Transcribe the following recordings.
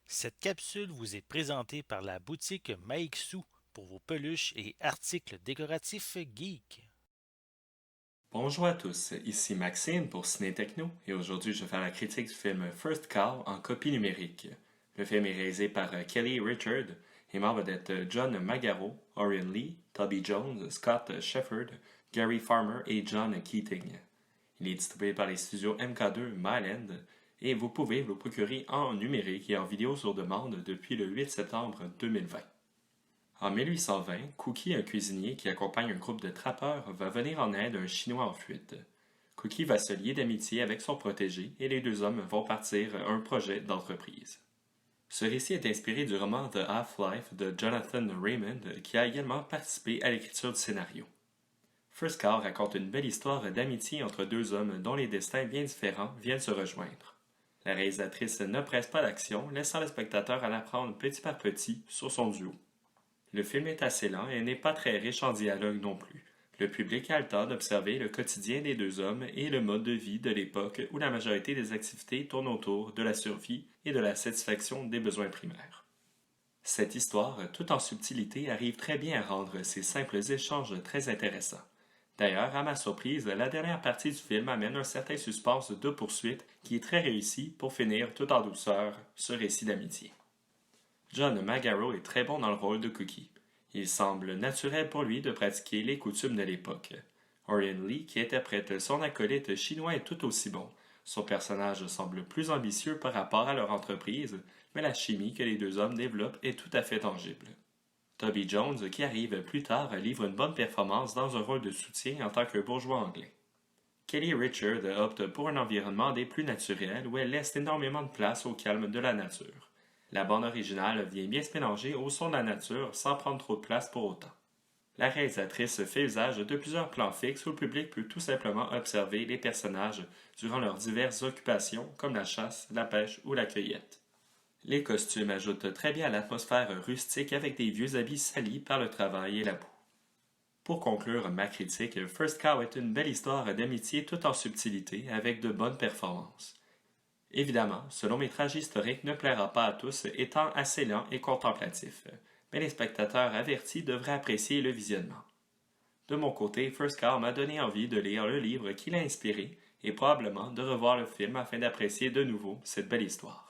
Cette capsule vous est présentée par la boutique Maixu pour vos peluches et articles décoratifs geeks. Bonjour à tous, ici Maxime pour Ciné Techno et aujourd'hui je vais faire la critique du film First Call en copie numérique. Le film est réalisé par Kelly Richard et membre d'être John Magaro, Orion Lee, Toby Jones, Scott Shepherd, Gary Farmer et John Keating. Il est distribué par les studios MK2 Myland et vous pouvez le procurer en numérique et en vidéo sur demande depuis le 8 septembre 2020. En 1820, Cookie, un cuisinier qui accompagne un groupe de trappeurs, va venir en aide à un Chinois en fuite. Cookie va se lier d'amitié avec son protégé et les deux hommes vont partir un projet d'entreprise. Ce récit est inspiré du roman The Half-Life de Jonathan Raymond qui a également participé à l'écriture du scénario. First Call raconte une belle histoire d'amitié entre deux hommes dont les destins bien différents viennent se rejoindre. La réalisatrice ne presse pas l'action, laissant le spectateur en apprendre petit par petit sur son duo. Le film est assez lent et n'est pas très riche en dialogue non plus. Le public a le temps d'observer le quotidien des deux hommes et le mode de vie de l'époque où la majorité des activités tournent autour de la survie et de la satisfaction des besoins primaires. Cette histoire, tout en subtilité, arrive très bien à rendre ces simples échanges très intéressants. D'ailleurs, à ma surprise, la dernière partie du film amène un certain suspense de poursuite qui est très réussi pour finir tout en douceur ce récit d'amitié. John Magaro est très bon dans le rôle de Cookie. Il semble naturel pour lui de pratiquer les coutumes de l'époque. Orion Lee, qui interprète son acolyte chinois, est tout aussi bon. Son personnage semble plus ambitieux par rapport à leur entreprise, mais la chimie que les deux hommes développent est tout à fait tangible. Toby Jones, qui arrive plus tard, livre une bonne performance dans un rôle de soutien en tant que bourgeois anglais. Kelly Richard opte pour un environnement des plus naturels où elle laisse énormément de place au calme de la nature. La bande originale vient bien se mélanger au son de la nature sans prendre trop de place pour autant. La réalisatrice fait usage de plusieurs plans fixes où le public peut tout simplement observer les personnages durant leurs diverses occupations comme la chasse, la pêche ou la cueillette. Les costumes ajoutent très bien à l'atmosphère rustique avec des vieux habits salis par le travail et la boue. Pour conclure ma critique, First Cow est une belle histoire d'amitié tout en subtilité avec de bonnes performances. Évidemment, ce long métrage historique ne plaira pas à tous, étant assez lent et contemplatif, mais les spectateurs avertis devraient apprécier le visionnement. De mon côté, First Cow m'a donné envie de lire le livre qui l'a inspiré et probablement de revoir le film afin d'apprécier de nouveau cette belle histoire.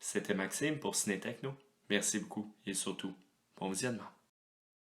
C'était Maxime pour Ciné Techno. Merci beaucoup et surtout, bon visionnement.